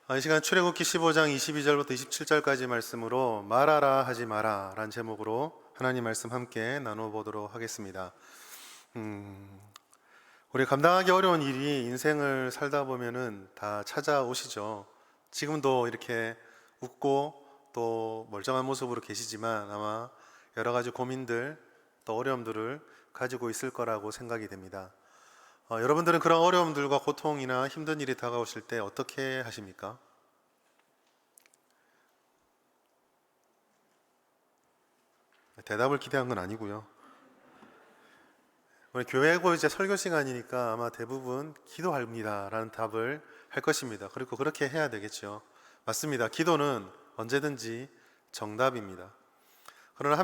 이 시간 출애굽기 15장 22절부터 27절까지 말씀으로 말하라 하지 마라 라는 제목으로 하나님 말씀 함께 나눠보도록 하겠습니다. 우리 감당하기 어려운 일이 인생을 살다 보면은 다 찾아오시죠. 지금도 이렇게 웃고 또 멀쩡한 모습으로 계시지만 아마 여러 가지 고민들 또 어려움들을 가지고 있을 거라고 생각이 됩니다. 여러분들은 그런 어려움들과 고통이나 힘든 일이 다가오실 때 어떻게 하십니까? 대답을 기대한 건 아니고요. 우리 교회고 이제 설교 시간이니까 아마 대부분 기도합니다 라는 답을 할 것입니다. 그리고 그렇게 해야 되겠죠. 맞습니다. 기도는 언제든지 정답입니다. 그러나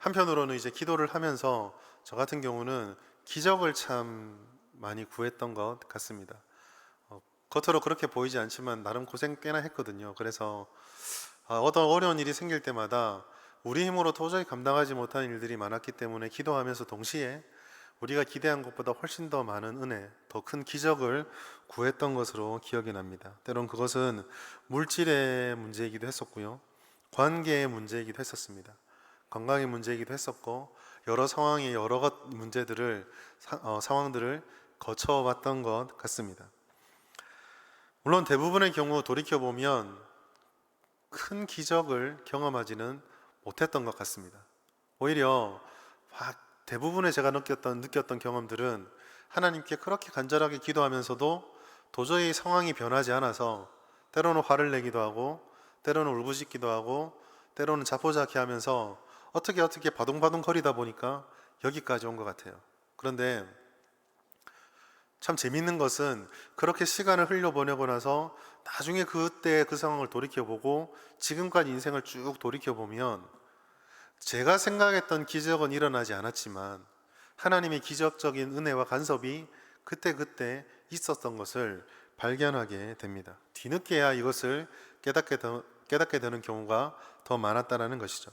한편으로는 이제 기도를 하면서 저 같은 경우는 기적을 참 많이 구했던 것 같습니다. 겉으로 그렇게 보이지 않지만 나름 고생 꽤나 했거든요. 그래서 어떤 어려운 일이 생길 때마다 우리 힘으로 도저히 감당하지 못하는 일들이 많았기 때문에 기도하면서 동시에 우리가 기대한 것보다 훨씬 더 많은 은혜, 더 큰 기적을 구했던 것으로 기억이 납니다. 때론 그것은 물질의 문제이기도 했었고요, 관계의 문제이기도 했었습니다. 건강의 문제이기도 했었고, 여러 상황의 여러 상황들을 거쳐봤던 것 같습니다. 물론 대부분의 경우 돌이켜보면 큰 기적을 경험하지는 못했던 것 같습니다. 오히려 대부분의 제가 느꼈던 경험들은 하나님께 그렇게 간절하게 기도하면서도 도저히 상황이 변하지 않아서 때로는 화를 내기도 하고, 때로는 울부짖기도 하고, 때로는 자포자기 하면서 어떻게 바둥바둥 거리다 보니까 여기까지 온 것 같아요. 그런데 참 재밌는 것은 그렇게 시간을 흘려보내고 나서 나중에 그때 그 상황을 돌이켜보고 지금까지 인생을 쭉 돌이켜보면 제가 생각했던 기적은 일어나지 않았지만 하나님의 기적적인 은혜와 간섭이 그때 있었던 것을 발견하게 됩니다. 뒤늦게야 이것을 깨닫게 되는 경우가 더 많았다는 것이죠.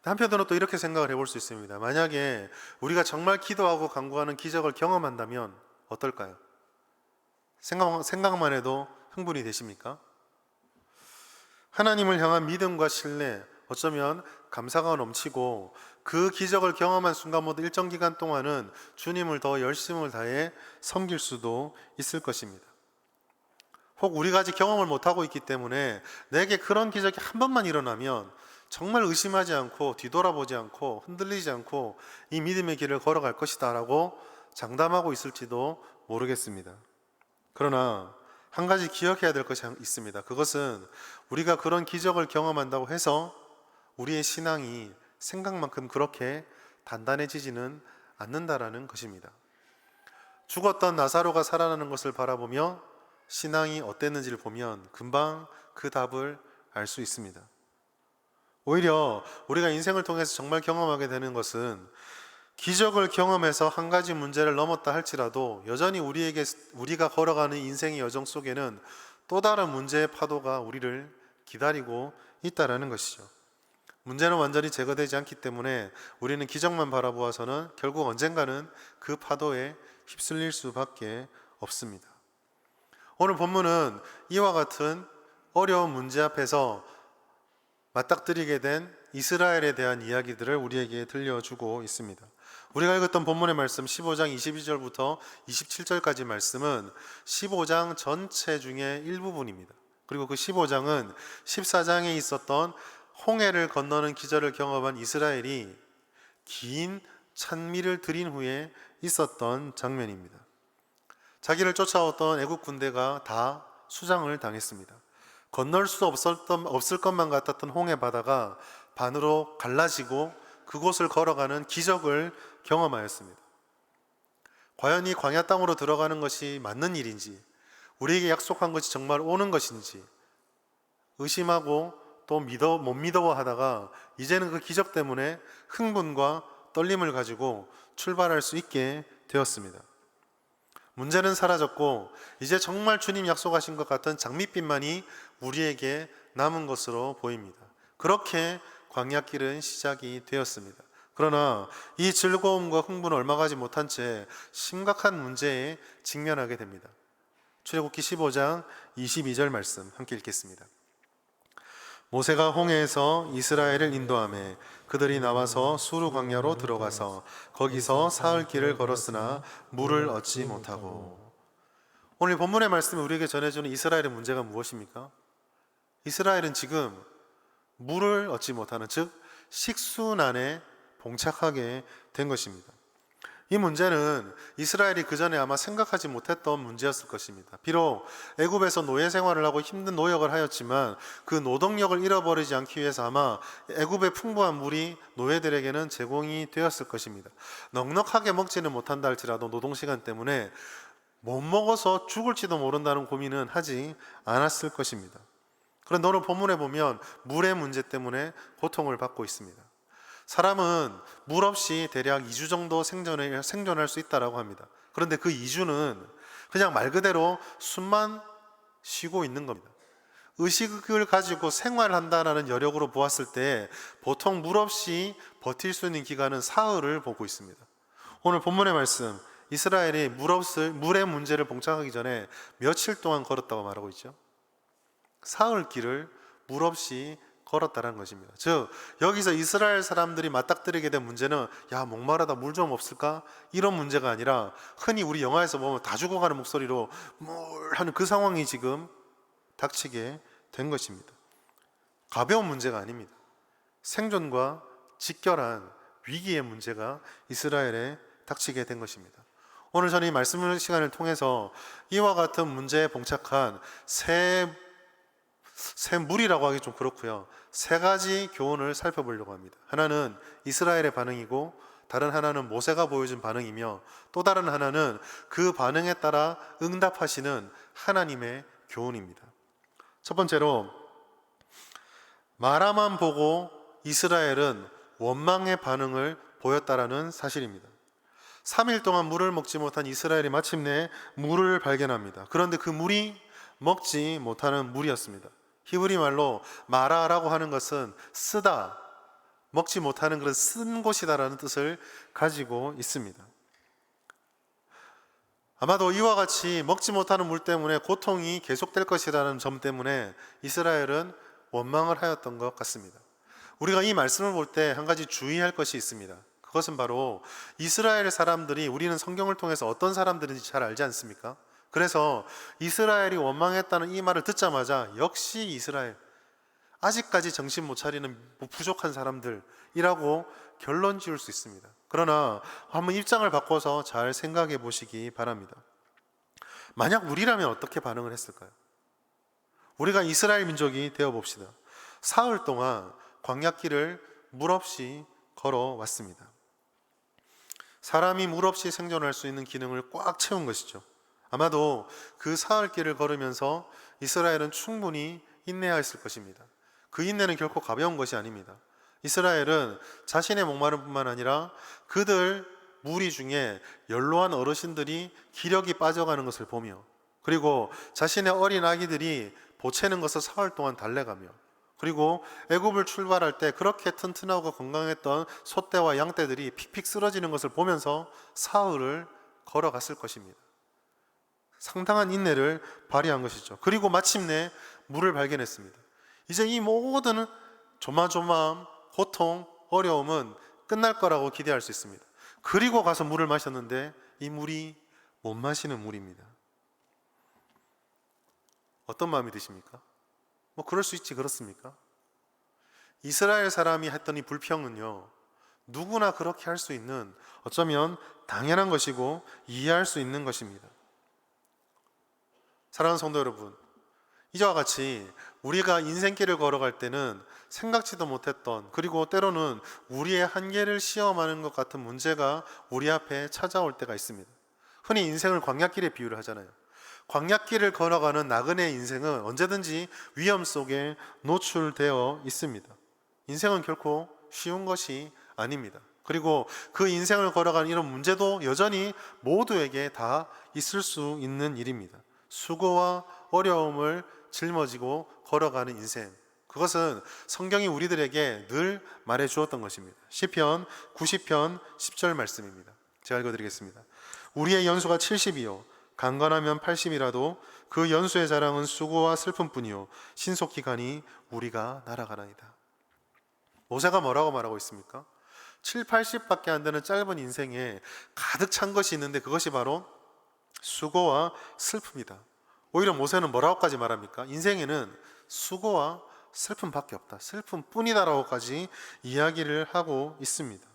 한편으로는 또 이렇게 생각을 해볼 수 있습니다. 만약에 우리가 정말 기도하고 간구하는 기적을 경험한다면 어떨까요? 생각만 해도 흥분이 되십니까? 하나님을 향한 믿음과 신뢰, 어쩌면 감사가 넘치고 그 기적을 경험한 순간부터 일정 기간 동안은 주님을 더 열심을 다해 섬길 수도 있을 것입니다. 혹 우리가 아직 경험을 못하고 있기 때문에 내게 그런 기적이 한 번만 일어나면 정말 의심하지 않고 뒤돌아보지 않고 흔들리지 않고 이 믿음의 길을 걸어갈 것이다 라고 장담하고 있을지도 모르겠습니다. 그러나 한 가지 기억해야 될 것이 있습니다. 그것은 우리가 그런 기적을 경험한다고 해서 우리의 신앙이 생각만큼 그렇게 단단해지지는 않는다라는 것입니다. 죽었던 나사로가 살아나는 것을 바라보며 신앙이 어땠는지를 보면 금방 그 답을 알 수 있습니다. 오히려 우리가 인생을 통해서 정말 경험하게 되는 것은 기적을 경험해서 한 가지 문제를 넘었다 할지라도 여전히 우리가 걸어가는 인생의 여정 속에는 또 다른 문제의 파도가 우리를 기다리고 있다는 것이죠. 문제는 완전히 제거되지 않기 때문에 우리는 기적만 바라보아서는 결국 언젠가는 그 파도에 휩쓸릴 수밖에 없습니다. 오늘 본문은 이와 같은 어려운 문제 앞에서 맞닥뜨리게 된 이스라엘에 대한 이야기들을 우리에게 들려주고 있습니다. 우리가 읽었던 본문의 말씀 15장 22절부터 27절까지 말씀은 15장 전체 중에 일부분입니다. 그리고 그 15장은 14장에 있었던 홍해를 건너는 기적을 경험한 이스라엘이 긴 찬미를 드린 후에 있었던 장면입니다. 자기를 쫓아왔던 애국 군대가 다 수장을 당했습니다. 건널 수 없을 것만 같았던 홍해 바다가 반으로 갈라지고 그곳을 걸어가는 기적을 경험하였습니다. 과연 이 광야 땅으로 들어가는 것이 맞는 일인지, 우리에게 약속한 것이 정말 오는 것인지 의심하고 또 못 믿어 하다가 이제는 그 기적 때문에 흥분과 떨림을 가지고 출발할 수 있게 되었습니다. 문제는 사라졌고 이제 정말 주님 약속하신 것 같은 장밋빛만이 우리에게 남은 것으로 보입니다. 그렇게 광야길은 시작이 되었습니다. 그러나 이 즐거움과 흥분을 얼마 가지 못한 채 심각한 문제에 직면하게 됩니다. 출애굽기 15장 22절 말씀 함께 읽겠습니다. 모세가 홍해에서 이스라엘을 인도하매 그들이 나와서 수르 광야로 들어가서 거기서 사흘 길을 걸었으나 물을 얻지 못하고. 오늘 본문의 말씀이 우리에게 전해주는 이스라엘의 문제가 무엇입니까? 이스라엘은 지금 물을 얻지 못하는, 즉 식순환에 봉착하게 된 것입니다. 이 문제는 이스라엘이 그전에 아마 생각하지 못했던 문제였을 것입니다. 비록 애굽에서 노예 생활을 하고 힘든 노역을 하였지만 그 노동력을 잃어버리지 않기 위해서 아마 애굽의 풍부한 물이 노예들에게는 제공이 되었을 것입니다. 넉넉하게 먹지는 못한다 할지라도 노동시간 때문에 못 먹어서 죽을지도 모른다는 고민은 하지 않았을 것입니다. 그런데 오늘 본문에 보면 물의 문제 때문에 고통을 받고 있습니다. 사람은 물 없이 대략 2주 정도 생존할 수 있다고 합니다. 그런데 그 2주는 그냥 말 그대로 숨만 쉬고 있는 겁니다. 의식을 가지고 생활한다는 여력으로 보았을 때 보통 물 없이 버틸 수 있는 기간은 사흘을 보고 있습니다. 오늘 본문의 말씀, 이스라엘이 물의 문제를 봉착하기 전에 며칠 동안 걸었다고 말하고 있죠. 사흘 길을 물 없이 걸었다는 것입니다. 즉 여기서 이스라엘 사람들이 맞닥뜨리게 된 문제는 야 목마르다 물 좀 없을까? 이런 문제가 아니라 흔히 우리 영화에서 보면 다 죽어가는 목소리로 물 하는 그 상황이 지금 닥치게 된 것입니다. 가벼운 문제가 아닙니다. 생존과 직결한 위기의 문제가 이스라엘에 닥치게 된 것입니다. 오늘 저는 이 말씀 시간을 통해서 이와 같은 문제에 봉착한 새 물이라고 하기 좀 그렇고요. 세 가지 교훈을 살펴보려고 합니다. 하나는 이스라엘의 반응이고, 다른 하나는 모세가 보여준 반응이며, 또 다른 하나는 그 반응에 따라 응답하시는 하나님의 교훈입니다. 첫 번째로 마라만 보고 이스라엘은 원망의 반응을 보였다라는 사실입니다. 3일 동안 물을 먹지 못한 이스라엘이 마침내 물을 발견합니다. 그런데 그 물이 먹지 못하는 물이었습니다. 히브리 말로 마라라고 하는 것은 쓰다, 먹지 못하는 그런 쓴 곳이다라는 뜻을 가지고 있습니다. 아마도 이와 같이 먹지 못하는 물 때문에 고통이 계속될 것이라는 점 때문에 이스라엘은 원망을 하였던 것 같습니다. 우리가 이 말씀을 볼 때 한 가지 주의할 것이 있습니다. 그것은 바로 이스라엘 사람들이, 우리는 성경을 통해서 어떤 사람들인지 잘 알지 않습니까? 그래서 이스라엘이 원망했다는 이 말을 듣자마자 역시 이스라엘, 아직까지 정신 못 차리는 부족한 사람들이라고 결론 지을 수 있습니다. 그러나 한번 입장을 바꿔서 잘 생각해 보시기 바랍니다. 만약 우리라면 어떻게 반응을 했을까요? 우리가 이스라엘 민족이 되어 봅시다. 사흘 동안 광야길을 물 없이 걸어왔습니다. 사람이 물 없이 생존할 수 있는 기능을 꽉 채운 것이죠. 아마도 그 사흘 길을 걸으면서 이스라엘은 충분히 인내하였을 것입니다. 그 인내는 결코 가벼운 것이 아닙니다. 이스라엘은 자신의 목마름뿐만 아니라 그들 무리 중에 연로한 어르신들이 기력이 빠져가는 것을 보며, 그리고 자신의 어린 아기들이 보채는 것을 사흘 동안 달래가며, 그리고 애굽을 출발할 때 그렇게 튼튼하고 건강했던 소떼와 양떼들이 픽픽 쓰러지는 것을 보면서 사흘을 걸어갔을 것입니다. 상당한 인내를 발휘한 것이죠. 그리고 마침내 물을 발견했습니다. 이제 이 모든 조마조마함, 고통, 어려움은 끝날 거라고 기대할 수 있습니다. 그리고 가서 물을 마셨는데 이 물이 못 마시는 물입니다. 어떤 마음이 드십니까? 뭐 그럴 수 있지, 그렇습니까? 이스라엘 사람이 했던 이 불평은요, 누구나 그렇게 할 수 있는, 어쩌면 당연한 것이고 이해할 수 있는 것입니다. 사랑하는 성도 여러분, 이와 같이 우리가 인생길을 걸어갈 때는 생각지도 못했던, 그리고 때로는 우리의 한계를 시험하는 것 같은 문제가 우리 앞에 찾아올 때가 있습니다. 흔히 인생을 광야길에 비유를 하잖아요. 광야길을 걸어가는 나그네의 인생은 언제든지 위험 속에 노출되어 있습니다. 인생은 결코 쉬운 것이 아닙니다. 그리고 그 인생을 걸어가는 이런 문제도 여전히 모두에게 다 있을 수 있는 일입니다. 수고와 어려움을 짊어지고 걸어가는 인생, 그것은 성경이 우리들에게 늘 말해 주었던 것입니다. 시편 90편 10절 말씀입니다. 제가 읽어드리겠습니다. 우리의 연수가 70이요 강건하면 80이라도 그 연수의 자랑은 수고와 슬픔뿐이요 신속 기간이 우리가 날아가나이다. 모세가 뭐라고 말하고 있습니까? 7, 80밖에 안 되는 짧은 인생에 가득 찬 것이 있는데 그것이 바로 수고와 슬픔이다. 오히려 모세는 뭐라고까지 말합니까? 인생에는 수고와 슬픔밖에 없다. 슬픔뿐이다라고까지 이야기를 하고 있습니다.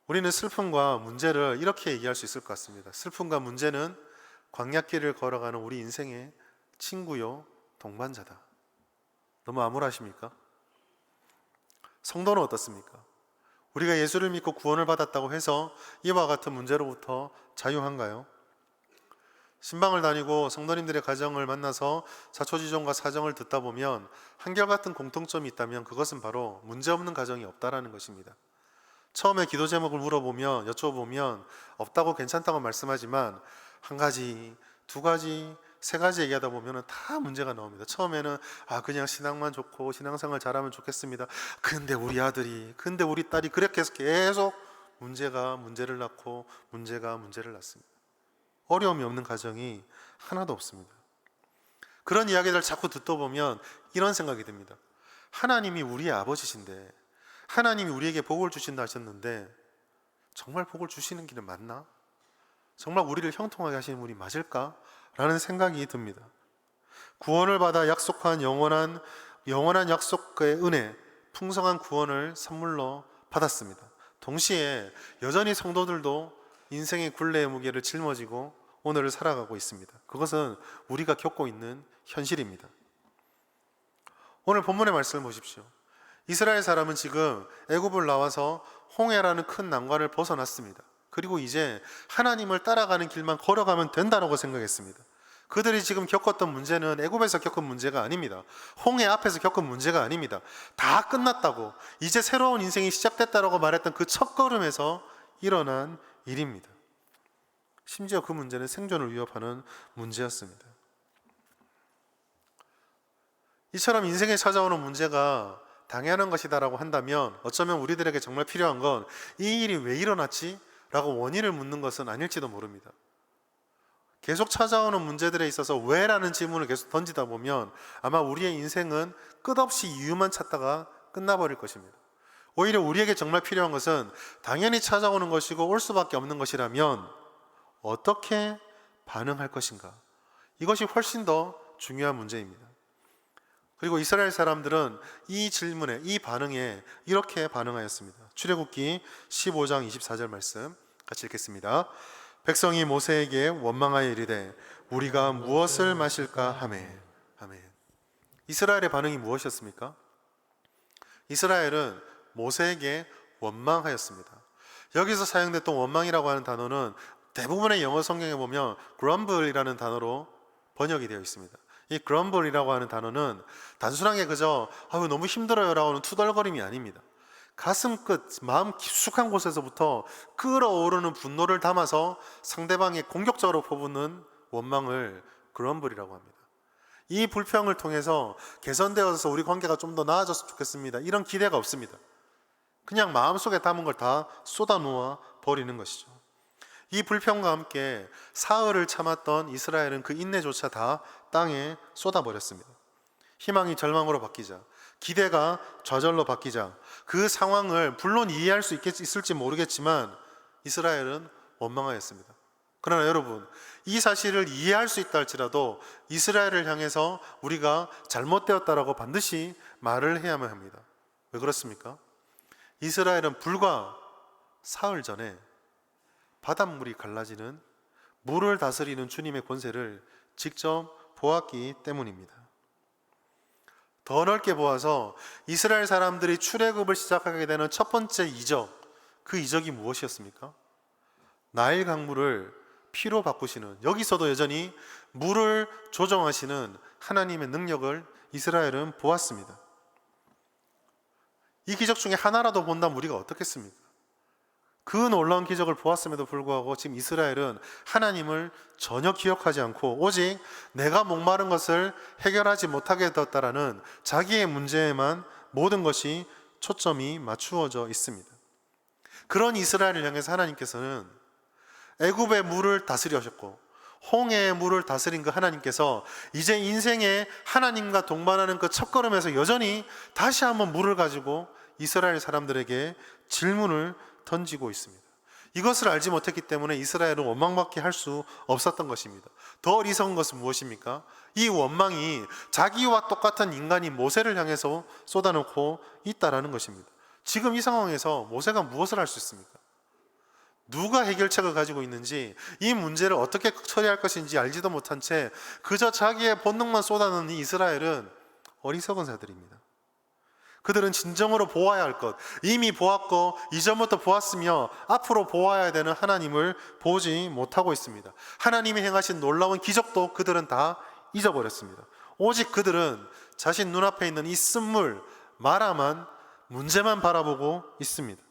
우리는 슬픔과 문제를 이렇게 얘기할 수 있을 것 같습니다. 슬픔과 문제는 광야길을 걸어가는 우리 인생의 친구요 동반자다. 너무 암울하십니까? 성도는 어떻습니까? 우리가 예수를 믿고 구원을 받았다고 해서 이와 같은 문제로부터 자유한가요? 신방을 다니고 성도님들의 가정을 만나서 자초지종과 사정을 듣다 보면 한결같은 공통점이 있다면 그것은 바로 문제없는 가정이 없다라는 것입니다. 처음에 기도 제목을 물어보면, 여쭤보면 없다고 괜찮다고 말씀하지만 한 가지, 두 가지, 세 가지 얘기하다 보면 다 문제가 나옵니다. 처음에는 그냥 신앙만 좋고 신앙생활 잘하면 좋겠습니다. 근데 우리 아들이, 근데 우리 딸이 그렇게 해서 계속 문제가 문제를 낳고 문제가 문제를 낳습니다. 어려움이 없는 가정이 하나도 없습니다. 그런 이야기를 자꾸 듣다 보면 이런 생각이 듭니다. 하나님이 우리의 아버지신데, 하나님이 우리에게 복을 주신다 하셨는데 정말 복을 주시는 길은 맞나? 정말 우리를 형통하게 하시는 분이 맞을까? 라는 생각이 듭니다. 구원을 받아 약속한 영원한 약속의 은혜, 풍성한 구원을 선물로 받았습니다. 동시에 여전히 성도들도 인생의 굴레의 무게를 짊어지고 오늘을 살아가고 있습니다. 그것은 우리가 겪고 있는 현실입니다. 오늘 본문의 말씀을 보십시오. 이스라엘 사람은 지금 애굽을 나와서 홍해라는 큰 난관을 벗어났습니다. 그리고 이제 하나님을 따라가는 길만 걸어가면 된다고 생각했습니다. 그들이 지금 겪었던 문제는 애굽에서 겪은 문제가 아닙니다. 홍해 앞에서 겪은 문제가 아닙니다. 다 끝났다고, 이제 새로운 인생이 시작됐다고 말했던 그 첫걸음에서 일어난 일입니다. 심지어 그 문제는 생존을 위협하는 문제였습니다. 이처럼 인생에 찾아오는 문제가 당연한 것이다라고 한다면 어쩌면 우리들에게 정말 필요한 건 이 일이 왜 일어났지? 라고 원인을 묻는 것은 아닐지도 모릅니다. 계속 찾아오는 문제들에 있어서 왜? 라는 질문을 계속 던지다 보면 아마 우리의 인생은 끝없이 이유만 찾다가 끝나버릴 것입니다. 오히려 우리에게 정말 필요한 것은 당연히 찾아오는 것이고 올 수밖에 없는 것이라면 어떻게 반응할 것인가? 이것이 훨씬 더 중요한 문제입니다. 그리고 이스라엘 사람들은 이 질문에, 이 반응에 이렇게 반응하였습니다. 출애굽기 15장 24절 말씀 같이 읽겠습니다. 백성이 모세에게 원망하여 이르되 우리가 무엇을 마실까 하매. 아멘. 이스라엘의 반응이 무엇이었습니까? 이스라엘은 모세에게 원망하였습니다. 여기서 사용됐던 원망이라고 하는 단어는 대부분의 영어 성경에 보면 grumble이라는 단어로 번역이 되어 있습니다. 이 grumble이라고 하는 단어는 단순하게 그저 너무 힘들어요 라고 하는 투덜거림이 아닙니다. 가슴 끝, 마음 깊숙한 곳에서부터 끓어오르는 분노를 담아서 상대방에 공격적으로 퍼붓는 원망을 grumble이라고 합니다. 이 불평을 통해서 개선되어서 우리 관계가 좀 더 나아졌으면 좋겠습니다, 이런 기대가 없습니다. 그냥 마음속에 담은 걸 다 쏟아놓아 버리는 것이죠. 이 불평과 함께 사흘을 참았던 이스라엘은 그 인내조차 다 땅에 쏟아버렸습니다. 희망이 절망으로 바뀌자, 기대가 좌절로 바뀌자 그 상황을 물론 이해할 수 있을지 모르겠지만 이스라엘은 원망하였습니다. 그러나 여러분, 이 사실을 이해할 수 있다 할지라도 이스라엘을 향해서 우리가 잘못되었다라고 반드시 말을 해야만 합니다. 왜 그렇습니까? 이스라엘은 불과 사흘 전에 바닷물이 갈라지는, 물을 다스리는 주님의 권세를 직접 보았기 때문입니다. 더 넓게 보아서 이스라엘 사람들이 출애굽을 시작하게 되는 첫 번째 이적, 그 이적이 무엇이었습니까? 나일 강물을 피로 바꾸시는, 여기서도 여전히 물을 조정하시는 하나님의 능력을 이스라엘은 보았습니다. 이 기적 중에 하나라도 본다면 우리가 어떻겠습니까? 그 놀라운 기적을 보았음에도 불구하고 지금 이스라엘은 하나님을 전혀 기억하지 않고 오직 내가 목마른 것을 해결하지 못하게 되었다라는 자기의 문제에만 모든 것이 초점이 맞추어져 있습니다. 그런 이스라엘을 향해서 하나님께서는 애굽의 물을 다스리셨고 홍해의 물을 다스린 그 하나님께서 이제 인생에 하나님과 동반하는 그 첫걸음에서 여전히 다시 한번 물을 가지고 이스라엘 사람들에게 질문을 던지고 있습니다. 이것을 알지 못했기 때문에 이스라엘은 원망밖에 할 수 없었던 것입니다. 더 어리석은 것은 무엇입니까? 이 원망이 자기와 똑같은 인간인 모세를 향해서 쏟아놓고 있다라는 것입니다. 지금 이 상황에서 모세가 무엇을 할 수 있습니까? 누가 해결책을 가지고 있는지, 이 문제를 어떻게 처리할 것인지 알지도 못한 채 그저 자기의 본능만 쏟아내는 이 이스라엘은 어리석은 자들입니다. 그들은 진정으로 보아야 할 것, 이미 보았고 이전부터 보았으며 앞으로 보아야 되는 하나님을 보지 못하고 있습니다. 하나님이 행하신 놀라운 기적도 그들은 다 잊어버렸습니다. 오직 그들은 자신 눈앞에 있는 이 쓴물 마라만, 문제만 바라보고 있습니다.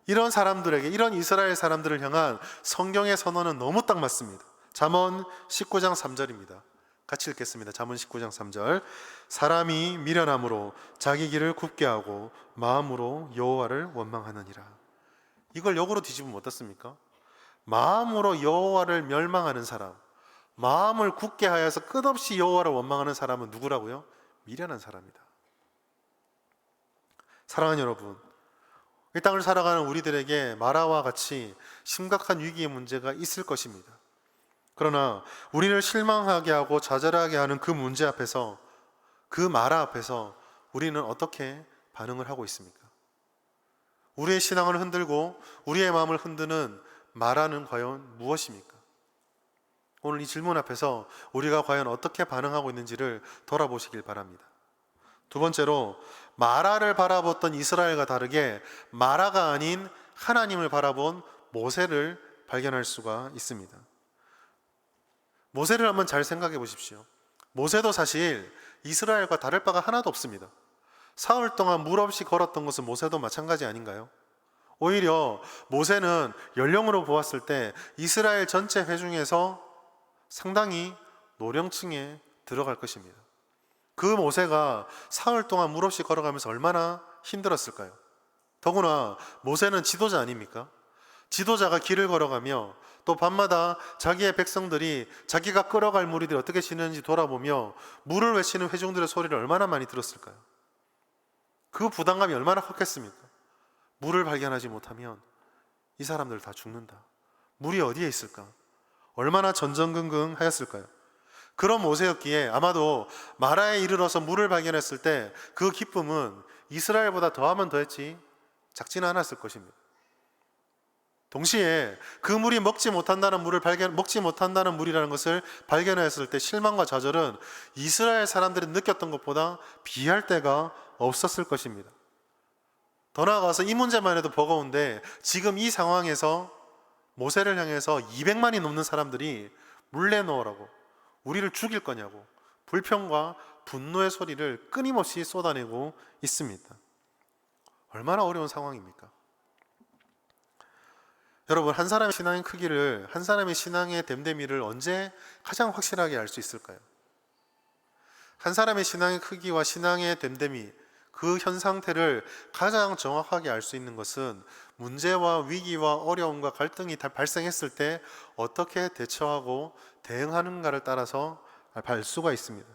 이런 사람들에게, 이런 이스라엘 사람들을 향한 성경의 선언은 너무 딱 맞습니다. 잠언 19장 3절입니다. 같이 읽겠습니다. 잠언 19장 3절. 사람이 미련함으로 자기 길을 굽게 하고 마음으로 여호와를 원망하느니라. 이걸 역으로 뒤집으면 어떻습니까? 마음으로 여호와를 멸망하는 사람, 마음을 굳게 하여서 끝없이 여호와를 원망하는 사람은 누구라고요? 미련한 사람이다. 사랑하는 여러분, 이 땅을 살아가는 우리들에게 마라와 같이 심각한 위기의 문제가 있을 것입니다. 그러나 우리를 실망하게 하고 좌절하게 하는 그 문제 앞에서, 그 마라 앞에서 우리는 어떻게 반응을 하고 있습니까? 우리의 신앙을 흔들고 우리의 마음을 흔드는 마라는 과연 무엇입니까? 오늘 이 질문 앞에서 우리가 과연 어떻게 반응하고 있는지를 돌아보시길 바랍니다. 두 번째로, 마라를 바라봤던 이스라엘과 다르게 마라가 아닌 하나님을 바라본 모세를 발견할 수가 있습니다. 모세를 한번 잘 생각해 보십시오. 모세도 사실 이스라엘과 다를 바가 하나도 없습니다. 사흘 동안 물 없이 걸었던 것은 모세도 마찬가지 아닌가요? 오히려 모세는 연령으로 보았을 때 이스라엘 전체 회중에서 상당히 노령층에 들어갈 것입니다. 그 모세가 사흘 동안 물 없이 걸어가면서 얼마나 힘들었을까요? 더구나 모세는 지도자 아닙니까? 지도자가 길을 걸어가며 또 밤마다 자기의 백성들이 자기가 끌어갈 무리들이 어떻게 지내는지 돌아보며 물을 외치는 회중들의 소리를 얼마나 많이 들었을까요? 그 부담감이 얼마나 컸겠습니까? 물을 발견하지 못하면 이 사람들 다 죽는다. 물이 어디에 있을까? 얼마나 전전긍긍하였을까요? 그런 모세였기에 아마도 마라에 이르러서 물을 발견했을 때 그 기쁨은 이스라엘보다 더하면 더했지 작지는 않았을 것입니다. 동시에 그 물이 먹지 못한다는 물이라는 것을 발견했을 때 실망과 좌절은 이스라엘 사람들이 느꼈던 것보다 비할 데가 없었을 것입니다. 더 나아가서 이 문제만 해도 버거운데 지금 이 상황에서 모세를 향해서 200만이 넘는 사람들이 물 내놓으라고, 우리를 죽일 거냐고 불평과 분노의 소리를 끊임없이 쏟아내고 있습니다. 얼마나 어려운 상황입니까? 여러분, 한 사람의 신앙의 크기를, 한 사람의 신앙의 됨됨이를 언제 가장 확실하게 알 수 있을까요? 한 사람의 신앙의 크기와 신앙의 됨됨이, 그 현 상태를 가장 정확하게 알 수 있는 것은 문제와 위기와 어려움과 갈등이 발생했을 때 어떻게 대처하고 대응하는가를 따라서 알 수가 있습니다.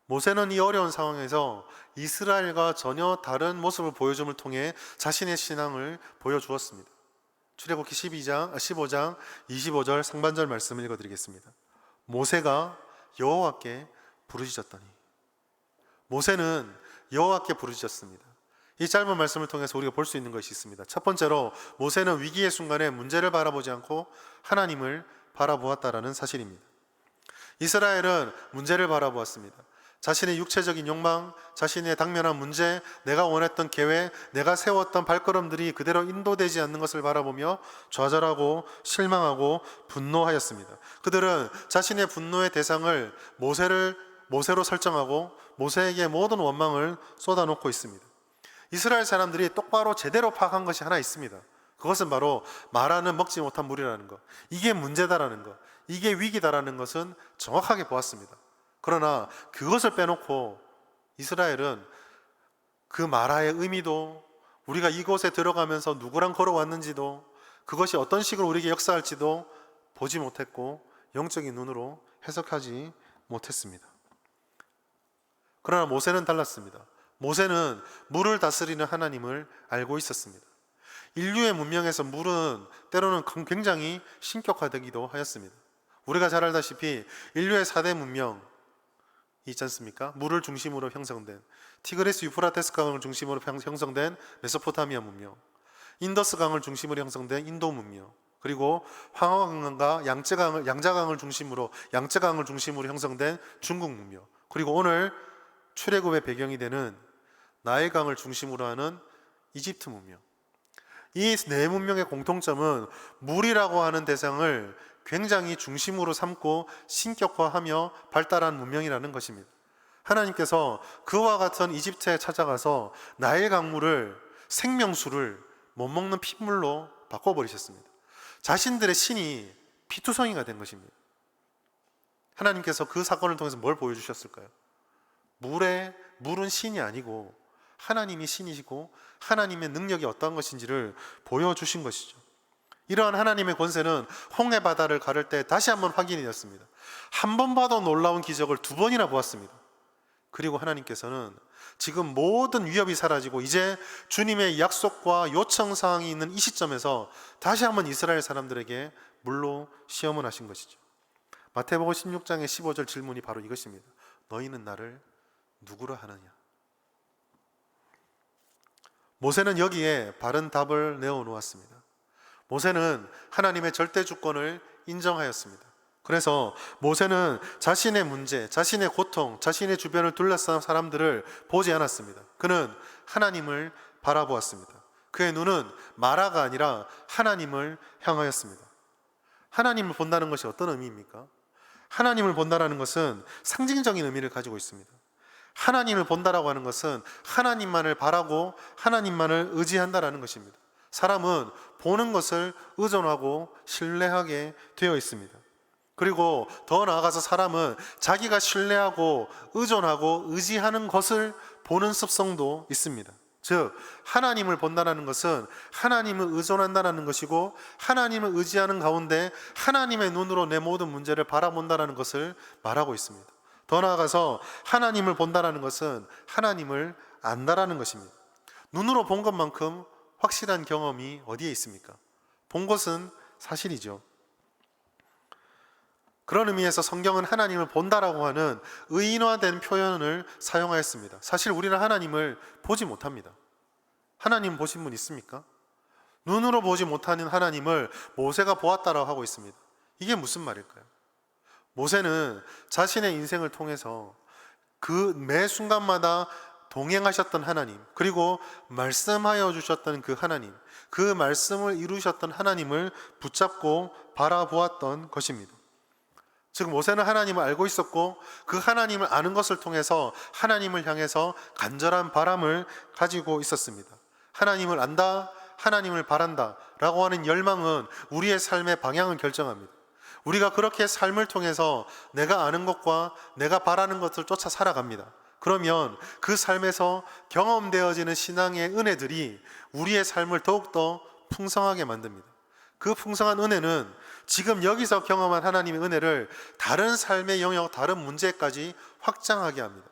모세는 이 어려운 상황에서 이스라엘과 전혀 다른 모습을 보여줌을 통해 자신의 신앙을 보여주었습니다. 출애굽기 15장 25절 상반절 말씀을 읽어드리겠습니다. 모세가 여호와께 부르짖었더니. 모세는 여호와께 부르짖었습니다. 이 짧은 말씀을 통해서 우리가 볼 수 있는 것이 있습니다. 첫 번째로, 모세는 위기의 순간에 문제를 바라보지 않고 하나님을 바라보았다라는 사실입니다. 이스라엘은 문제를 바라보았습니다. 자신의 육체적인 욕망, 자신의 당면한 문제, 내가 원했던 계획, 내가 세웠던 발걸음들이 그대로 인도되지 않는 것을 바라보며 좌절하고 실망하고 분노하였습니다. 그들은 자신의 분노의 대상을 모세로 설정하고 모세에게 모든 원망을 쏟아놓고 있습니다. 이스라엘 사람들이 똑바로 제대로 파악한 것이 하나 있습니다. 그것은 바로 마라는 먹지 못한 물이라는 것, 이게 문제다라는 것, 이게 위기다라는 것은 정확하게 보았습니다. 그러나 그것을 빼놓고 이스라엘은 그 마라의 의미도, 우리가 이곳에 들어가면서 누구랑 걸어왔는지도, 그것이 어떤 식으로 우리에게 역사할지도 보지 못했고 영적인 눈으로 해석하지 못했습니다. 그러나 모세는 달랐습니다. 모세는 물을 다스리는 하나님을 알고 있었습니다. 인류의 문명에서 물은 때로는 굉장히 신격화되기도 하였습니다. 우리가 잘 알다시피 인류의 4대 문명이 있지 않습니까? 물을 중심으로 형성된 티그리스 유프라테스 강을 중심으로 형성된 메소포타미아 문명, 인더스 강을 중심으로 형성된 인도 문명, 그리고 황하강과 양자강을 중심으로 형성된 중국 문명, 그리고 오늘 출애굽의 배경이 되는 나일강을 중심으로 하는 이집트 문명. 이 네 문명의 공통점은 물이라고 하는 대상을 굉장히 중심으로 삼고 신격화하며 발달한 문명이라는 것입니다. 하나님께서 그와 같은 이집트에 찾아가서 나일 강물을 생명수를 못 먹는 핏물로 바꿔버리셨습니다. 자신들의 신이 피투성이가 된 것입니다. 하나님께서 그 사건을 통해서 뭘 보여주셨을까요? 물은 신이 아니고 하나님이 신이시고 하나님의 능력이 어떠한 것인지를 보여주신 것이죠. 이러한 하나님의 권세는 홍해 바다를 가를 때 다시 한번 확인이 되었습니다. 한 번 봐도 놀라운 기적을 2번이나 보았습니다. 그리고 하나님께서는 지금 모든 위협이 사라지고 이제 주님의 약속과 요청 사항이 있는 이 시점에서 다시 한번 이스라엘 사람들에게 물로 시험을 하신 것이죠. 마태복음 16장의 15절 질문이 바로 이것입니다. 너희는 나를 누구라 하느냐? 모세는 여기에 바른 답을 내어놓았습니다. 모세는 하나님의 절대 주권을 인정하였습니다. 그래서 모세는 자신의 문제, 자신의 고통, 자신의 주변을 둘러싼 사람들을 보지 않았습니다. 그는 하나님을 바라보았습니다. 그의 눈은 마라가 아니라 하나님을 향하였습니다. 하나님을 본다는 것이 어떤 의미입니까? 하나님을 본다는 것은 상징적인 의미를 가지고 있습니다. 하나님을 본다라고 하는 것은 하나님만을 바라고 하나님만을 의지한다라는 것입니다. 사람은 보는 것을 의존하고 신뢰하게 되어 있습니다. 그리고 더 나아가서 사람은 자기가 신뢰하고 의존하고 의지하는 것을 보는 습성도 있습니다. 즉 하나님을 본다는 것은 하나님을 의존한다는 것이고 하나님을 의지하는 가운데 하나님의 눈으로 내 모든 문제를 바라본다는 것을 말하고 있습니다. 더 나아가서 하나님을 본다는 것은 하나님을 안다라는 것입니다. 눈으로 본 것만큼 확실한 경험이 어디에 있습니까? 본 것은 사실이죠. 그런 의미에서 성경은 하나님을 본다라고 하는 의인화된 표현을 사용하였습니다. 사실 우리는 하나님을 보지 못합니다. 하나님 보신 분 있습니까? 눈으로 보지 못하는 하나님을 모세가 보았다라고 하고 있습니다. 이게 무슨 말일까요? 모세는 자신의 인생을 통해서 그 매 순간마다 동행하셨던 하나님, 그리고 말씀하여 주셨던 그 하나님, 그 말씀을 이루셨던 하나님을 붙잡고 바라보았던 것입니다. 즉 모세는 하나님을 알고 있었고 그 하나님을 아는 것을 통해서 하나님을 향해서 간절한 바람을 가지고 있었습니다. 하나님을 안다, 하나님을 바란다 라고 하는 열망은 우리의 삶의 방향을 결정합니다. 우리가 그렇게 삶을 통해서 내가 아는 것과 내가 바라는 것을 쫓아 살아갑니다. 그러면 그 삶에서 경험되어지는 신앙의 은혜들이 우리의 삶을 더욱더 풍성하게 만듭니다. 그 풍성한 은혜는 지금 여기서 경험한 하나님의 은혜를 다른 삶의 영역, 다른 문제까지 확장하게 합니다.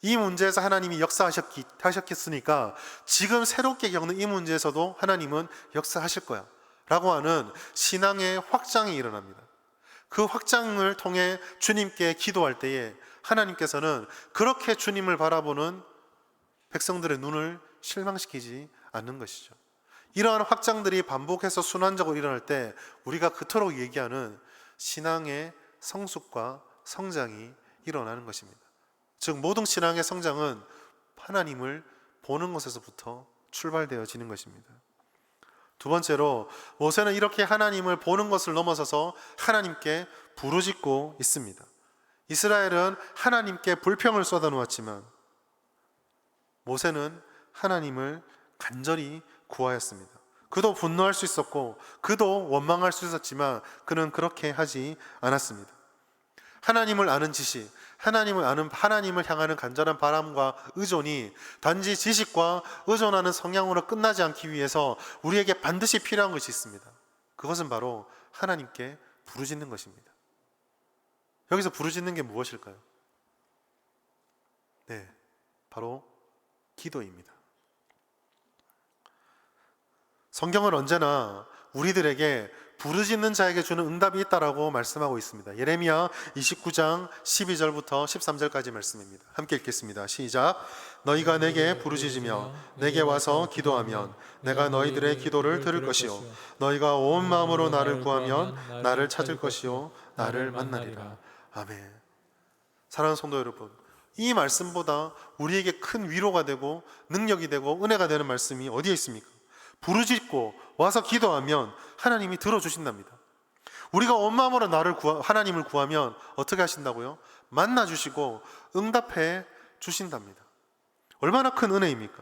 이 문제에서 하나님이 역사하셨겠으니까 지금 새롭게 겪는 이 문제에서도 하나님은 역사하실 거야 라고 하는 신앙의 확장이 일어납니다. 그 확장을 통해 주님께 기도할 때에 하나님께서는 그렇게 주님을 바라보는 백성들의 눈을 실망시키지 않는 것이죠. 이러한 확장들이 반복해서 순환적으로 일어날 때 우리가 그토록 얘기하는 신앙의 성숙과 성장이 일어나는 것입니다. 즉 모든 신앙의 성장은 하나님을 보는 것에서부터 출발되어지는 것입니다. 두 번째로 모세는 이렇게 하나님을 보는 것을 넘어서서 하나님께 부르짖고 있습니다. 이스라엘은 하나님께 불평을 쏟아놓았지만 모세는 하나님을 간절히 구하였습니다. 그도 분노할 수 있었고 그도 원망할 수 있었지만 그는 그렇게 하지 않았습니다. 하나님을 아는 지식, 하나님을 향하는 간절한 바람과 의존이 단지 지식과 의존하는 성향으로 끝나지 않기 위해서 우리에게 반드시 필요한 것이 있습니다. 그것은 바로 하나님께 부르짖는 것입니다. 여기서 부르짖는 게 무엇일까요? 네, 바로 기도입니다. 성경은 언제나 우리들에게 부르짖는 자에게 주는 응답이 있다라고 말씀하고 있습니다. 예레미야 29장 12절부터 13절까지 말씀입니다. 함께 읽겠습니다. 시작. 너희가 내게 부르짖으며 내게 와서 기도하면 내가 너희들의 기도를 들을 것이요 너희가 온 마음으로 나를 구하면 나를 찾을 것이요 나를 만나리라. 아멘. 사랑하는 성도 여러분, 이 말씀보다 우리에게 큰 위로가 되고 능력이 되고 은혜가 되는 말씀이 어디에 있습니까? 부르짖고 와서 기도하면 하나님이 들어주신답니다. 우리가 온 마음으로 하나님을 구하면 어떻게 하신다고요? 만나주시고 응답해 주신답니다. 얼마나 큰 은혜입니까?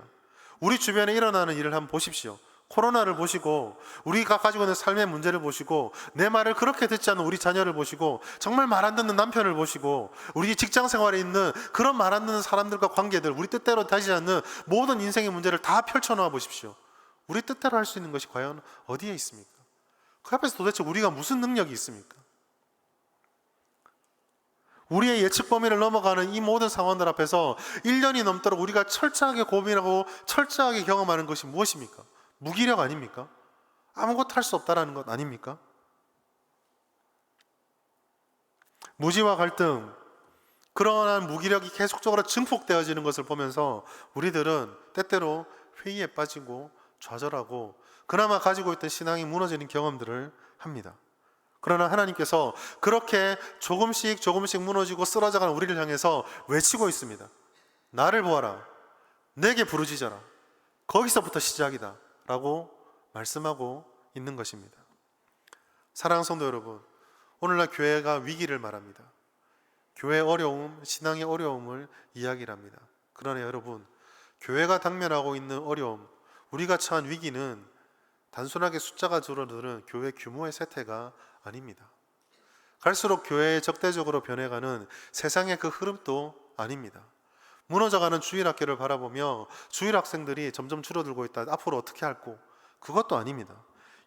우리 주변에 일어나는 일을 한번 보십시오. 코로나를 보시고 우리가 가지고 있는 삶의 문제를 보시고 내 말을 그렇게 듣지 않는 우리 자녀를 보시고 정말 말 안 듣는 남편을 보시고 우리 직장 생활에 있는 그런 말 안 듣는 사람들과 관계들, 우리 뜻대로 되지 않는 모든 인생의 문제를 다 펼쳐놓아 보십시오. 우리 뜻대로 할 수 있는 것이 과연 어디에 있습니까? 그 앞에서 도대체 우리가 무슨 능력이 있습니까? 우리의 예측 범위를 넘어가는 이 모든 상황들 앞에서 1년이 넘도록 우리가 철저하게 고민하고 철저하게 경험하는 것이 무엇입니까? 무기력 아닙니까? 아무것도 할 수 없다라는 것 아닙니까? 무지와 갈등, 그러한 무기력이 계속적으로 증폭되어지는 것을 보면서 우리들은 때때로 회의에 빠지고 좌절하고 그나마 가지고 있던 신앙이 무너지는 경험들을 합니다. 그러나 하나님께서 그렇게 조금씩 무너지고 쓰러져가는 우리를 향해서 외치고 있습니다. 나를 보아라. 내게 부르짖어라. 거기서부터 시작이다 라고 말씀하고 있는 것입니다. 사랑하는 성도 여러분, 오늘날 교회가 위기를 말합니다. 교회의 어려움, 신앙의 어려움을 이야기를 합니다. 그러나 여러분, 교회가 당면하고 있는 어려움, 우리가 처한 위기는 단순하게 숫자가 줄어드는 교회 규모의 쇠퇴가 아닙니다. 갈수록 교회에 적대적으로 변해가는 세상의 그 흐름도 아닙니다. 무너져가는 주일학교를 바라보며 주일학생들이 점점 줄어들고 있다. 앞으로 어떻게 할꼬? 그것도 아닙니다.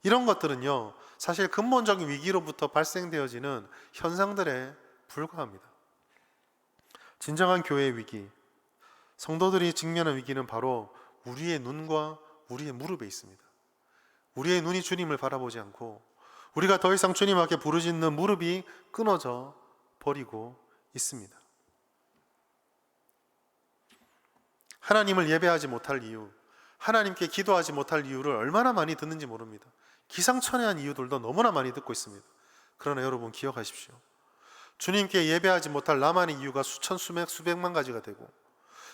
이런 것들은요, 사실 근본적인 위기로부터 발생되어지는 현상들에 불과합니다. 진정한 교회의 위기, 성도들이 직면한 위기는 바로 우리의 눈과 우리의 무릎에 있습니다. 우리의 눈이 주님을 바라보지 않고 우리가 더 이상 주님 앞에 부르짖는 무릎이 끊어져 버리고 있습니다. 하나님을 예배하지 못할 이유, 하나님께 기도하지 못할 이유를 얼마나 많이 듣는지 모릅니다. 기상천외한 이유들도 너무나 많이 듣고 있습니다. 그러나 여러분 기억하십시오. 주님께 예배하지 못할 나만의 이유가 수천, 수백만 가지가 되고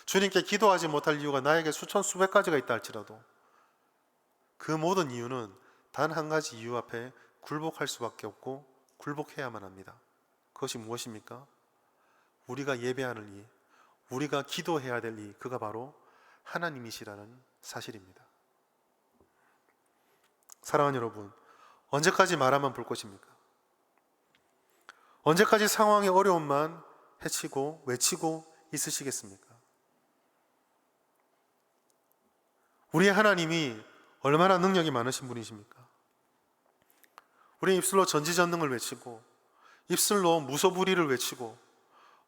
주님께 기도하지 못할 이유가 나에게 수천, 수백 가지가 있다 할지라도 그 모든 이유는 단 한 가지 이유 앞에 굴복할 수밖에 없고 굴복해야만 합니다. 그것이 무엇입니까? 우리가 예배하는 이, 우리가 기도해야 될 이, 그가 바로 하나님이시라는 사실입니다. 사랑하는 여러분, 언제까지 말하면 볼 것입니까? 언제까지 상황의 어려움만 해치고 외치고 있으시겠습니까? 우리의 하나님이 얼마나 능력이 많으신 분이십니까? 우리 입술로 전지전능을 외치고 입술로 무소불위를 외치고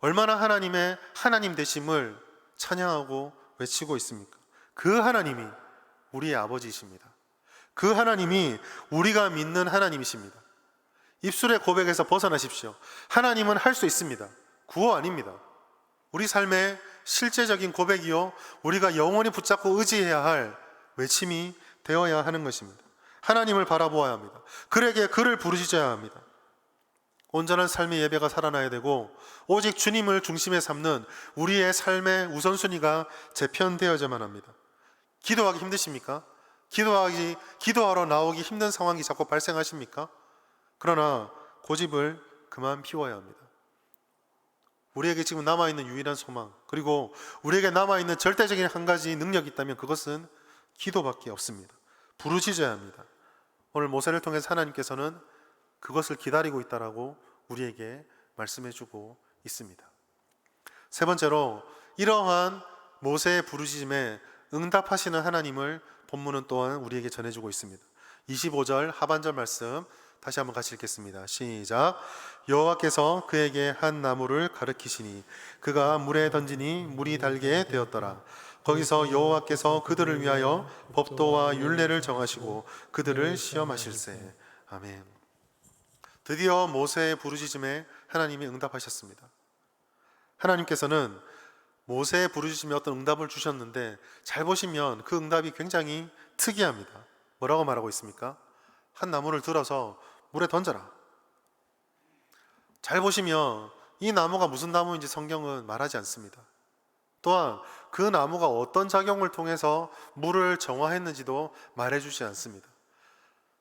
얼마나 하나님의 하나님 되심을 찬양하고 외치고 있습니까? 그 하나님이 우리의 아버지이십니다. 그 하나님이 우리가 믿는 하나님이십니다. 입술의 고백에서 벗어나십시오. 하나님은 할 수 있습니다. 구호 아닙니다. 우리 삶의 실제적인 고백이요, 우리가 영원히 붙잡고 의지해야 할 외침이 되어야 하는 것입니다. 하나님을 바라보아야 합니다. 그에게 그를 부르짖어야 합니다. 온전한 삶의 예배가 살아나야 되고 오직 주님을 중심에 삼는 우리의 삶의 우선순위가 재편되어야만 합니다. 기도하기 힘드십니까? 기도하러 나오기 힘든 상황이 자꾸 발생하십니까? 그러나 고집을 그만 피워야 합니다. 우리에게 지금 남아있는 유일한 소망, 그리고 우리에게 남아있는 절대적인 한 가지 능력이 있다면 그것은 기도밖에 없습니다. 부르짖어야 합니다. 오늘 모세를 통해서 하나님께서는 그것을 기다리고 있다라고 우리에게 말씀해주고 있습니다. 세 번째로 이러한 모세의 부르짖음에 응답하시는 하나님을 본문은 또한 우리에게 전해주고 있습니다. 25절 하반절 말씀 다시 한번 같이 읽겠습니다. 시작. 여호와께서 그에게 한 나무를 가르치시니 그가 물에 던지니 물이 달게 되었더라. 거기서 여호와께서 그들을 위하여 법도와 율례를 정하시고 그들을 시험하실세. 아멘. 드디어 모세의 부르짖음에 하나님이 응답하셨습니다. 하나님께서는 모세의 부르짖음에 어떤 응답을 주셨는데 잘 보시면 그 응답이 굉장히 특이합니다. 뭐라고 말하고 있습니까? 한 나무를 들어서 물에 던져라. 잘 보시면 이 나무가 무슨 나무인지 성경은 말하지 않습니다. 또한 그 나무가 어떤 작용을 통해서 물을 정화했는지도 말해주지 않습니다.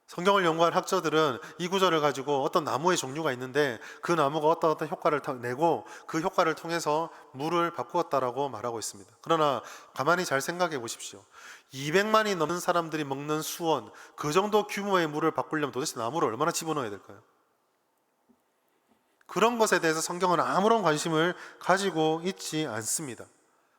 성경을 연구한 학자들은 이 구절을 가지고 어떤 나무의 종류가 있는데 그 나무가 어떤 효과를 내고 그 효과를 통해서 물을 바꾸었다라고 말하고 있습니다. 그러나 가만히 잘 생각해 보십시오. 200만이 넘는 사람들이 먹는 수원, 그 정도 규모의 물을 바꾸려면 도대체 나무를 얼마나 집어넣어야 될까요? 그런 것에 대해서 성경은 아무런 관심을 가지고 있지 않습니다.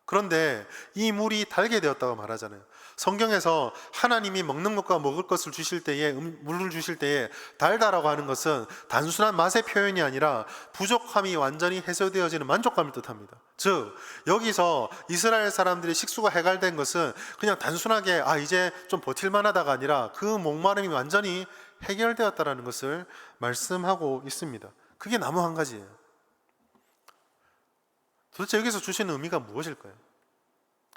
그런데 이 물이 달게 되었다고 말하잖아요. 성경에서 하나님이 먹는 것과 먹을 것을 주실 때에, 물을 주실 때에 달다라고 하는 것은 단순한 맛의 표현이 아니라 부족함이 완전히 해소되어지는 만족감을 뜻합니다. 즉 여기서 이스라엘 사람들의 식수가 해갈된 것은 그냥 단순하게 이제 좀 버틸만 하다가 아니라 그 목마름이 완전히 해결되었다라는 것을 말씀하고 있습니다. 그게 나무 한 가지예요. 도대체 여기서 주시는 의미가 무엇일까요?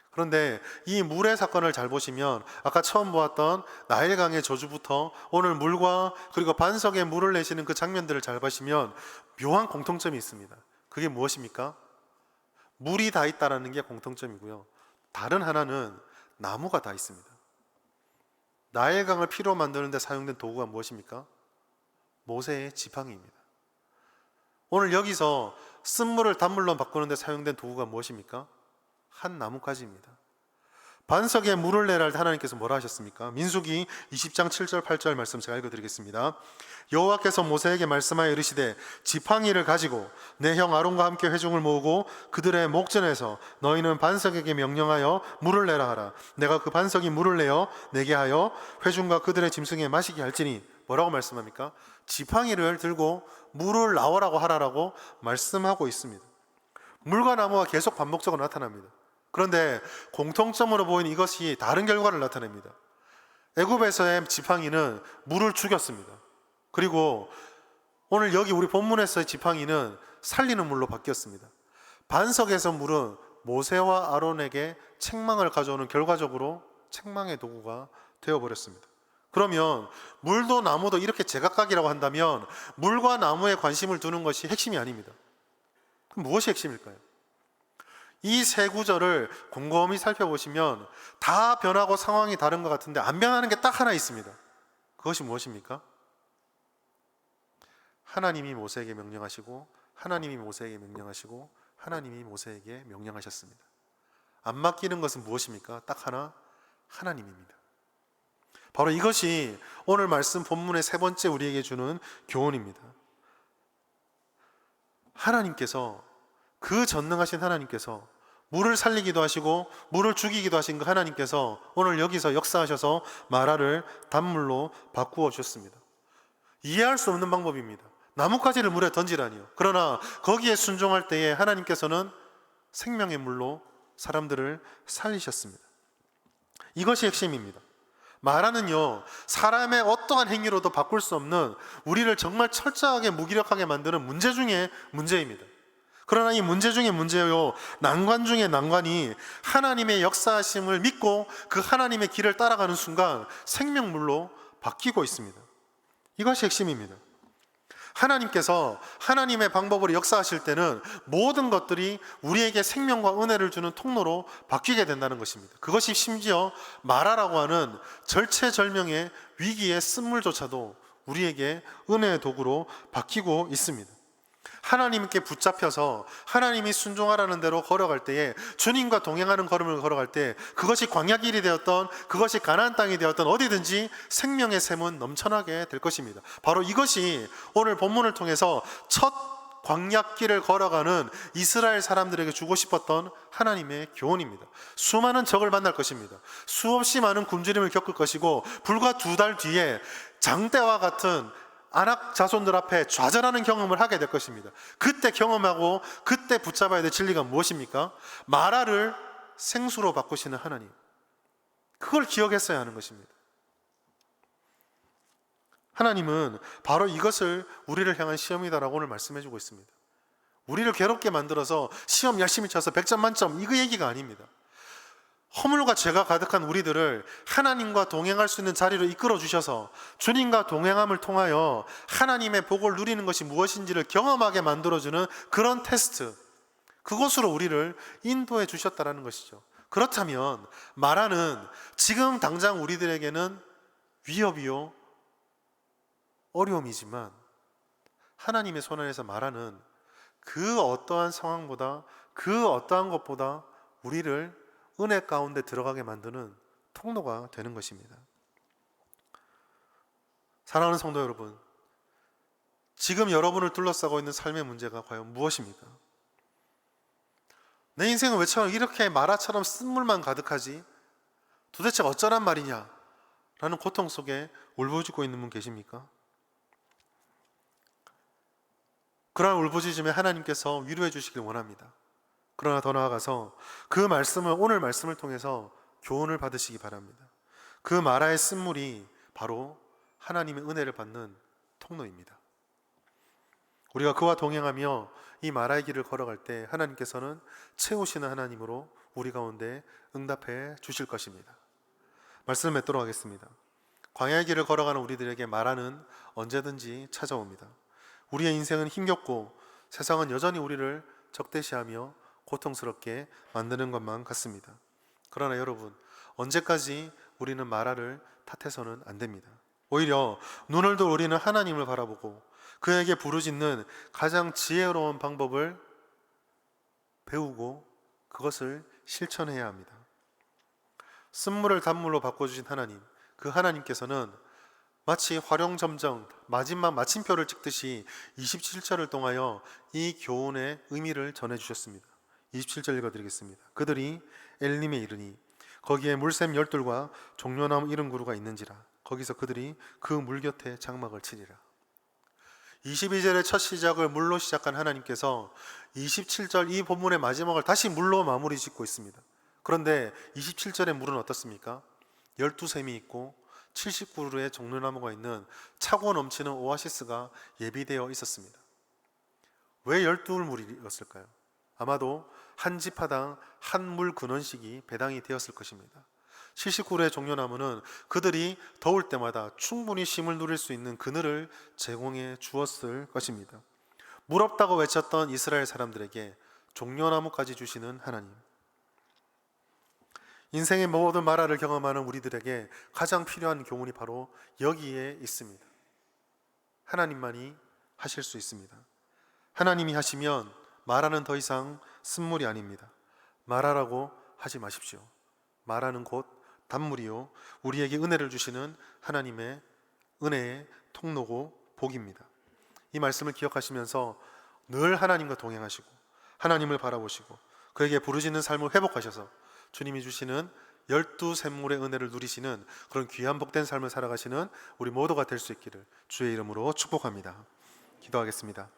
그런데 이 물의 사건을 잘 보시면 아까 처음 보았던 나일강의 저주부터 오늘 물과 그리고 반석에 물을 내시는 그 장면들을 잘 보시면 묘한 공통점이 있습니다. 그게 무엇입니까? 물이 다 있다는 게 공통점이고요. 다른 하나는 나무가 다 있습니다. 나일강을 피로 만드는 데 사용된 도구가 무엇입니까? 모세의 지팡이입니다. 오늘 여기서 쓴물을 단물로 바꾸는 데 사용된 도구가 무엇입니까? 한 나뭇가지입니다. 반석에 물을 내라 할 때 하나님께서 뭐라 하셨습니까? 민수기 20장 7절 8절 말씀 제가 읽어드리겠습니다. 여호와께서 모세에게 말씀하여 이르시되 지팡이를 가지고 내 형 아론과 함께 회중을 모으고 그들의 목전에서 너희는 반석에게 명령하여 물을 내라 하라. 내가 그 반석이 물을 내어 내게 하여 회중과 그들의 짐승에 마시게 할지니. 뭐라고 말씀합니까? 지팡이를 들고 물을 나오라고 하라라고 말씀하고 있습니다. 물과 나무가 계속 반복적으로 나타납니다. 그런데 공통점으로 보이는 이것이 다른 결과를 나타냅니다. 애굽에서의 지팡이는 물을 죽였습니다. 그리고 오늘 여기 우리 본문에서의 지팡이는 살리는 물로 바뀌었습니다. 반석에서 물은 모세와 아론에게 책망을 가져오는 결과적으로 책망의 도구가 되어버렸습니다. 그러면 물도 나무도 이렇게 제각각이라고 한다면 물과 나무에 관심을 두는 것이 핵심이 아닙니다. 그럼 무엇이 핵심일까요? 이 세 구절을 곰곰이 살펴보시면 다 변하고 상황이 다른 것 같은데 안 변하는 게 딱 하나 있습니다. 그것이 무엇입니까? 하나님이 모세에게 명령하시고 하나님이 모세에게 명령하시고 하나님이 모세에게 명령하셨습니다. 안 맡기는 것은 무엇입니까? 딱 하나, 하나님입니다. 바로 이것이 오늘 말씀 본문의 세 번째 우리에게 주는 교훈입니다. 하나님께서, 그 전능하신 하나님께서 물을 살리기도 하시고 물을 죽이기도 하신 그 하나님께서 오늘 여기서 역사하셔서 마라를 단물로 바꾸어 주셨습니다. 이해할 수 없는 방법입니다. 나뭇가지를 물에 던지라니요. 그러나 거기에 순종할 때에 하나님께서는 생명의 물로 사람들을 살리셨습니다. 이것이 핵심입니다. 마라는요, 사람의 어떠한 행위로도 바꿀 수 없는, 우리를 정말 철저하게 무기력하게 만드는 문제 중에 문제입니다. 그러나 이 문제 중에 문제요, 난관 중에 난관이 하나님의 역사하심을 믿고 그 하나님의 길을 따라가는 순간 생명물로 바뀌고 있습니다. 이것이 핵심입니다. 하나님께서 하나님의 방법으로 역사하실 때는 모든 것들이 우리에게 생명과 은혜를 주는 통로로 바뀌게 된다는 것입니다. 그것이 심지어 마라라고 하는 절체절명의 위기의 쓴물조차도 우리에게 은혜의 도구로 바뀌고 있습니다. 하나님께 붙잡혀서 하나님이 순종하라는 대로 걸어갈 때에, 주님과 동행하는 걸음을 걸어갈 때, 그것이 광야길이 되었던, 그것이 가나안 땅이 되었던 어디든지 생명의 샘은 넘쳐나게 될 것입니다. 바로 이것이 오늘 본문을 통해서 첫 광야길을 걸어가는 이스라엘 사람들에게 주고 싶었던 하나님의 교훈입니다. 수많은 적을 만날 것입니다. 수없이 많은 굶주림을 겪을 것이고, 불과 2달 뒤에 장대와 같은 아낙 자손들 앞에 좌절하는 경험을 하게 될 것입니다. 그때 경험하고 그때 붙잡아야 될 진리가 무엇입니까? 마라를 생수로 바꾸시는 하나님, 그걸 기억했어야 하는 것입니다. 하나님은 바로 이것을 우리를 향한 시험이다라고 오늘 말씀해 주고 있습니다. 우리를 괴롭게 만들어서 시험 열심히 쳐서 100점 만점, 이거 얘기가 아닙니다. 허물과 죄가 가득한 우리들을 하나님과 동행할 수 있는 자리로 이끌어 주셔서 주님과 동행함을 통하여 하나님의 복을 누리는 것이 무엇인지를 경험하게 만들어주는 그런 테스트, 그것으로 우리를 인도해 주셨다는 것이죠. 그렇다면 마라는 지금 당장 우리들에게는 위협이요, 어려움이지만, 하나님의 손 안에서 마라는 그 어떠한 상황보다, 그 어떠한 것보다 우리를 은혜 가운데 들어가게 만드는 통로가 되는 것입니다. 사랑하는 성도 여러분, 지금 여러분을 둘러싸고 있는 삶의 문제가 과연 무엇입니까? 내 인생은 왜 이렇게 마라처럼 쓴물만 가득하지? 도대체 어쩌란 말이냐? 라는 고통 속에 울부짖고 있는 분 계십니까? 그러한 울부짖음에 하나님께서 위로해 주시길 원합니다. 그러나 더 나아가서 그 말씀을, 오늘 말씀을 통해서 교훈을 받으시기 바랍니다. 그 마라의 쓴물이 바로 하나님의 은혜를 받는 통로입니다. 우리가 그와 동행하며 이 마라의 길을 걸어갈 때 하나님께서는 채우시는 하나님으로 우리 가운데 응답해 주실 것입니다. 말씀을 맺도록 하겠습니다. 광야의 길을 걸어가는 우리들에게 마라는 언제든지 찾아옵니다. 우리의 인생은 힘겹고 세상은 여전히 우리를 적대시하며 고통스럽게 만드는 것만 같습니다. 그러나 여러분, 언제까지 우리는 마라를 탓해서는 안 됩니다. 오히려 눈을 들 우리는 하나님을 바라보고 그에게 부르짖는 가장 지혜로운 방법을 배우고 그것을 실천해야 합니다. 쓴물을 단물로 바꿔주신 하나님, 그 하나님께서는 마치 활용점정, 마지막 마침표를 찍듯이 27절을 통하여 이 교훈의 의미를 전해주셨습니다. 27절 읽어드리겠습니다. 그들이 엘림에 이르니 거기에 물샘 12과 종려나무 70그루가 있는지라. 거기서 그들이 그 물 곁에 장막을 치리라. 22절의 첫 시작을 물로 시작한 하나님께서 27절 이 본문의 마지막을 다시 물로 마무리 짓고 있습니다. 그런데 27절의 물은 어떻습니까? 12샘이 있고 70그루의 종려나무가 있는 차고 넘치는 오아시스가 예비되어 있었습니다. 왜 12물이었을까요? 아마도 한 지파당 한 물 근원씩이 배당이 되었을 것입니다. 70그루의 종려나무는 그들이 더울 때마다 충분히 쉼을 누릴 수 있는 그늘을 제공해 주었을 것입니다. 물 없다고 외쳤던 이스라엘 사람들에게 종려나무까지 주시는 하나님, 인생의 모든 마라를 경험하는 우리들에게 가장 필요한 교훈이 바로 여기에 있습니다. 하나님만이 하실 수 있습니다. 하나님이 하시면 마라는 더 이상 쓴물이 아닙니다. 마라라고 하지 마십시오. 마라는 곧 단물이요, 우리에게 은혜를 주시는 하나님의 은혜의 통로고 복입니다. 이 말씀을 기억하시면서 늘 하나님과 동행하시고 하나님을 바라보시고 그에게 부르짖는 삶을 회복하셔서 주님이 주시는 12샘물의 은혜를 누리시는 그런 귀한 복된 삶을 살아가시는 우리 모두가 될 수 있기를 주의 이름으로 축복합니다. 기도하겠습니다.